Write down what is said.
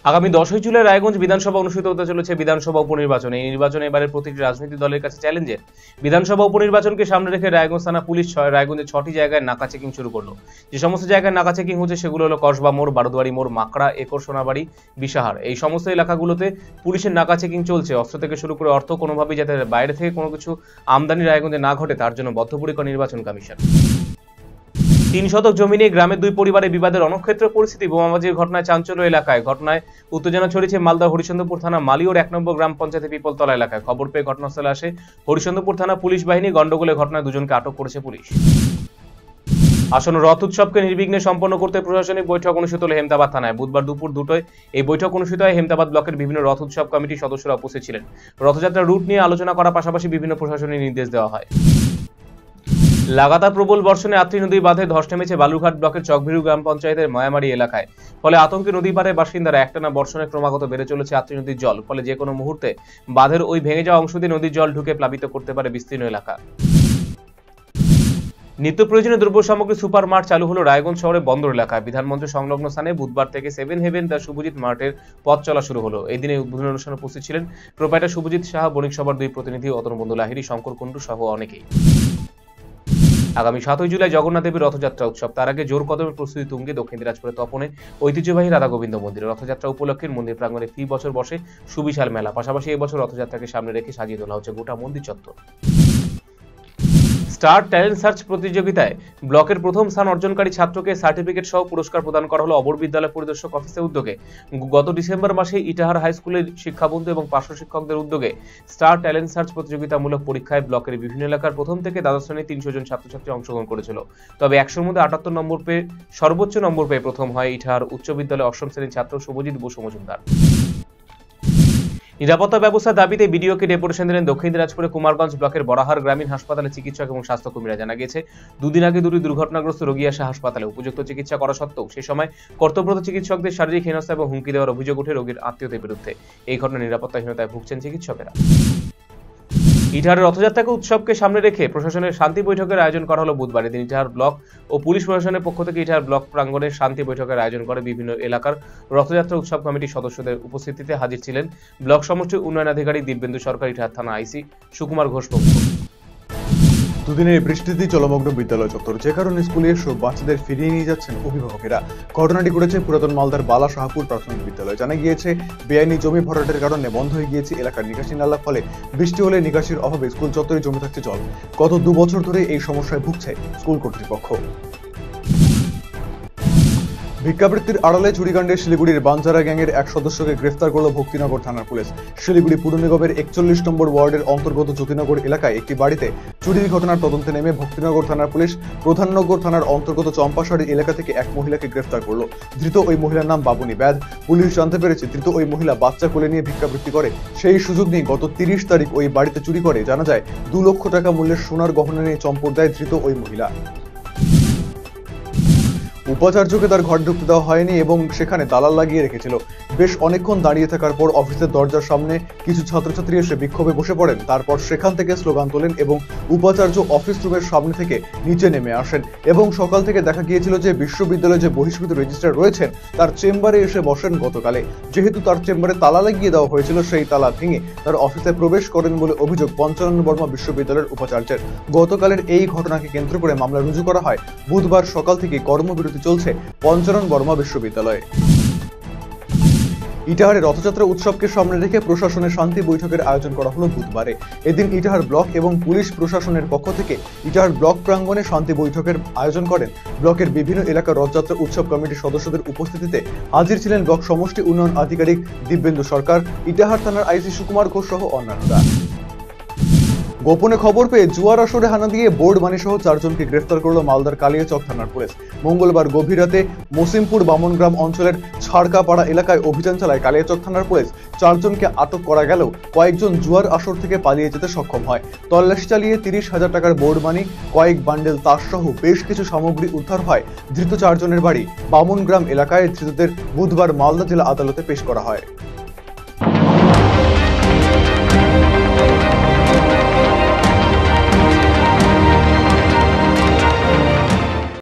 আগামী 10ই জুলাই রায়গঞ্জ বিধানসভা অনুষ্ঠিত হতে চলেছে বিধানসভা উপনির্বাচন। এই নির্বাচনে এবারের প্রতিটি রাজনৈতিক দলের কাছে চ্যালেঞ্জের। বিধানসভা উপনির্বাচনকে সামনে রেখে রায়গঞ্জ থানা পুলিশ রায়গঞ্জে 6টি জায়গায় নাকা চেকিং শুরু করলো। যে সমস্ত জায়গায় নাকা চেকিং হচ্ছে সেগুলো হলো কসবা মোড়, বারোদুয়ারি মোড়, মাকড়া, একর, সোনাবাড়ি, বিশাহার। এই সমস্ত এলাকাগুলোতে পুলিশের নাকা চেকিং চলছে। অস্ত্র থেকে শুরু করে অর্থ কোনোভাবেই যাতে বাইরে থেকে কোনো কিছু আমদানি রায়গঞ্জে না ঘটে তার জন্য বদ্ধপরিকর নির্বাচন কমিশন। 3 শতক জমি নিয়ে গ্রামের দুই পরিবারের বিবাদের রণক্ষেত্র পরিস্থিতি। বোমাবাজির ঘটনায় চাঞ্চল্য এলাকায়। ঘটনায় উত্তেজনা ছড়িয়েছে মালদা হরিচন্দ্রপুর থানা মালিওর 1 নম্বর গ্রাম পঞ্চায়েতের পিপলতলা এলাকায়। খবর পেয়ে ঘটনাস্থলে আসে হরিচন্দ্রপুর থানা পুলিশ বাহিনী। গন্ডগোলের ঘটনায় দুজনকে আটক করেছে পুলিশ। আসন্ন রথ উৎসবকে নির্বিঘ্নে সম্পন্ন করতে প্রশাসনিক বৈঠক অনুষ্ঠিত হল হেমতাবাদ থানায়। বুধবার দুপুর 2টায় এই বৈঠক অনুষ্ঠিত হয়। হেমতাবাদ ব্লকের বিভিন্ন রথ উৎসব কমিটির সদস্যরা উপস্থিত ছিলেন। রথযাত্রার রুট নিয়ে আলোচনা করার পাশাপাশি বিভিন্ন প্রশাসনিক নির্দেশ দেওয়া হয়। লাগাতার প্রবল বর্ষণে আত্রি নদীর বাঁধে ধস নেমেছে বালুরঘাট ব্লকের চকভিরু গ্রাম পঞ্চায়েতের ময়ামারি এলাকায়। ফলে আতঙ্কে নদী পাড়ের বাসিন্দারা। একটানা বর্ষণে ক্রমাগত বেড়ে চলেছে আত্রি নদীর জল। ফলে যে কোনো মুহূর্তে বাঁধের ওই ভেঙে যাওয়া অংশ দিয়ে নদীর জল ঢুকে প্লাবিত করতে পারে বিস্তীর্ণ এলাকা। নিত্য প্রয়োজনীয় দ্রব্য সামগ্রী সুপার মার্ট চালু হলো রায়গঞ্জ শহরের বন্দর এলাকায়। বিধানমন্ত্রী সংলগ্ন স্থানে বুধবার থেকে 7 হেভেন দ্য শুভজিৎ মার্টের পথ চলা শুরু হলো। এই দিনে উদ্বোধন অনুষ্ঠানে উপস্থিত ছিলেন প্রোপাইটার শুভজিৎ সাহা, বণিক সভার 2 প্রতিনিধি অতনুবন্ধু লাহিড়ী, শঙ্কর কুণ্ডু সহ অনেকেই। আগামী 7ই জুলাই জগন্নাথ দেবীর রথযাত্রা উৎসব। তার আগে জোর কদমে প্রস্তুতি তুঙ্গে দক্ষিণ দিনাজপুরের তপনে ঐতিহ্যবাহী রাধা গোবিন্দ মন্দিরে রথযাত্রা উপলক্ষে মন্দির প্রাঙ্গণে ফি বছর বসে সুবিশাল মেলা। পাশাপাশি এবছর রথযাত্রাকে সামনে রেখে সাজিয়ে তোলা হচ্ছে গোটা মন্দির চত্বর। স্টার ট্যালেন্ট সার্চ প্রতিযোগিতায় ব্লকের প্রথম স্থান অর্জনকারী ছাত্রকে সার্টিফিকেট সহ পুরস্কার প্রদান করা হলো অবর বিদ্যালয় পরিদর্শক অফিসের উদ্যোগে। গত ডিসেম্বর মাসে ইটাহার হাই স্কুলের শিক্ষাবন্ধু এবং পার্শ্ব শিক্ষকদের উদ্যোগে স্টার ট্যালেন্ট সার্চ প্রতিযোগিতামূলক পরীক্ষায় ব্লকের বিভিন্ন এলাকার প্রথম থেকে দ্বাদশ শ্রেণীর 300 জন ছাত্রছাত্রী অংশগ্রহণ করেছিল। তবে 100-র মধ্যে 78 নম্বর পেয়ে সর্বোচ্চ নম্বর পেয়ে প্রথম হয় ইটাহার উচ্চ বিদ্যালয় 8ম শ্রেণীর ছাত্র শুভজিৎ বসু মজুমদার। নিরাপত্তা ব্যবস্থার দাবিতে বিডিওকে ডেপুটেশন দিলেন দক্ষিণ দিনাজপুরে কুমারগঞ্জ ব্লকের বড়াহার গ্রামীণ হাসপাতালে চিকিৎসক এবং স্বাস্থ্যকর্মীরা। জানা গিয়েছে, 2 দিন আগে 2টি দুর্ঘটনাগ্রস্ত রোগী আসে হাসপাতালে। উপযুক্ত চিকিৎসা করা সত্ত্বেও সেই সময় কর্তব্যরত চিকিৎসকদের শারীরিক হেনস্থা এবং হুমকি দেওয়ার অভিযোগ ওঠে রোগীর আত্মীয়দের বিরুদ্ধে। এই ঘটনায় নিরাপত্তাহীনতায় ভুগছেন চিকিৎসকেরা। ইটাহারের রথযাত্রাকে উৎসবকে সামনে রেখে প্রশাসনের শান্তি বৈঠকের আয়োজন করা হলো বুধবার। এদিন ইটাহার ব্লক ও পুলিশ প্রশাসনের পক্ষ থেকে ইটাহার ব্লক প্রাঙ্গণে শান্তি বৈঠকের আয়োজন করে। বিভিন্ন এলাকার রথযাত্রা উৎসব কমিটির সদস্যদের উপস্থিতিতে হাজির ছিলেন ব্লক সমষ্টি উন্নয়ন আধিকারিক দিব্যেন্দু সরকার, ইটাহার থানা আইসি সুকুমার ঘোষ প্রমুখ। দুদিনের বৃষ্টিতে জলমগ্ন বিদ্যালয় চত্বর, যে কারণে স্কুলে এসেও বাচ্চাদের ফিরিয়ে নিয়ে যাচ্ছেন অভিভাবকেরা। ঘটনাটি ঘটেছে পুরাতন মালদার বালা শাহপুর প্রাথমিক বিদ্যালয়। জানা গিয়েছে, বেআইনি জমি ভরাটের কারণে বন্ধ হয়ে গিয়েছে এলাকার নিকাশি নালা। ফলে বৃষ্টি হলে নিকাশির অভাবে স্কুল চত্বরে জমে থাকছে জল। গত 2 বছর ধরে এই সমস্যায় ভুগছে স্কুল কর্তৃপক্ষ। ভিক্ষাবৃত্তির আড়ালে চুরিকাণ্ডে শিলিগুড়ির বাঞ্জারা গ্যাংয়ের এক সদস্যকে গ্রেফতার করল ভক্তিনগর থানার পুলিশ। শিলিগুড়ি পুর নিগমের 41 নম্বর ওয়ার্ডের অন্তর্গত জ্যোতিনগর এলাকায় একটি বাড়িতে চুরির ঘটনার তদন্তে নেমে ভক্তিনগর থানার পুলিশ প্রধাননগর থানার অন্তর্গত চম্পাশাড়ি এলাকা থেকে এক মহিলাকে গ্রেফতার করল। ধৃত ওই মহিলার নাম বাবুনি ব্যাদ। পুলিশ জানতে পেরেছে, ধৃত ওই মহিলা বাচ্চা কোলে নিয়ে ভিক্ষাবৃত্তি করে। সেই সুযোগ নিয়ে গত 30 তারিখ ওই বাড়িতে চুরি করে। জানা যায়, 2 লক্ষ টাকা মূল্যের সোনার গহনা নিয়ে চম্পট দেয় ধৃত ওই মহিলা। উপাচার্যকে তার ঘর ঢুকতে দেওয়া হয়নি এবং সেখানে তালা লাগিয়ে রেখেছিল। বেশ অনেকক্ষণ দাঁড়িয়ে থাকার পর অফিসের দরজার সামনে কিছু ছাত্রছাত্রী এসে বিক্ষোভে বসে পড়েন। তারপর সেখান থেকে স্লোগান তোলেন এবং উপাচার্য অফিস রুমের সামনে থেকে নিচে নেমে আসেন। এবং সকাল থেকে দেখা গিয়েছিল যে বিশ্ববিদ্যালয়ে যে বহিষ্কৃত রেজিস্ট্রার রয়েছেন তার চেম্বারে এসে বসেন গতকালে। যেহেতু তার চেম্বারে তালা লাগিয়ে দেওয়া হয়েছিল, সেই তালা ভেঙে তার অফিসে প্রবেশ করেন বলে অভিযোগ পঞ্চানন বর্মা বিশ্ববিদ্যালয়ের উপাচার্যের। গতকালের এই ঘটনাকে কেন্দ্র করে মামলা রুজু করা হয়। বুধবার সকাল থেকে কর্মবিরতি চলছে পঞ্চানন বর্মা বিশ্ববিদ্যালয়ে। ইটাহারে রথযাত্রা উৎসবকে সামনে রেখে প্রশাসনের শান্তি বৈঠকের আয়োজন করা হলো বুধবারে। এদিন ইটাহার ব্লক এবং পুলিশ প্রশাসনের পক্ষ থেকে ইটাহার ব্লক প্রাঙ্গণে শান্তি বৈঠকের আয়োজন করেন। ব্লকের বিভিন্ন এলাকার রথযাত্রা উৎসব কমিটির সদস্যদের উপস্থিতিতে হাজির ছিলেন ব্লক সমষ্টি উন্নয়ন আধিকারিক দিব্যেন্দু সরকার, ইটাহার থানার আইসি সুকুমার ঘোষ সহ অন্যান্যরা। গোপনে খবর পেয়ে জুয়ার আসরে হানা দিয়ে বোর্ড মানি সহ 4 জনকে গ্রেফতার করল মালদার কালিয়াচক থানার পুলিশ। মঙ্গলবার গভীর রাতে মসিমপুর বামনগ্রাম অঞ্চলের ছাড়কাপাড়া এলাকায় অভিযান চালায় কালিয়াচক থানার পুলিশ। 4 জনকে আটক করা গেলেও কয়েকজন জুয়ার আসর থেকে পালিয়ে যেতে সক্ষম হয়। তল্লাশি চালিয়ে 30,000 টাকার বোর্ড মানি, কয়েক বান্ডেল তাস সহ বেশ কিছু সামগ্রী উদ্ধার হয়। ধৃত 4 জনের বাড়ি বামনগ্রাম এলাকায়। ধৃতদের বুধবার মালদা জেলা আদালতে পেশ করা হয়।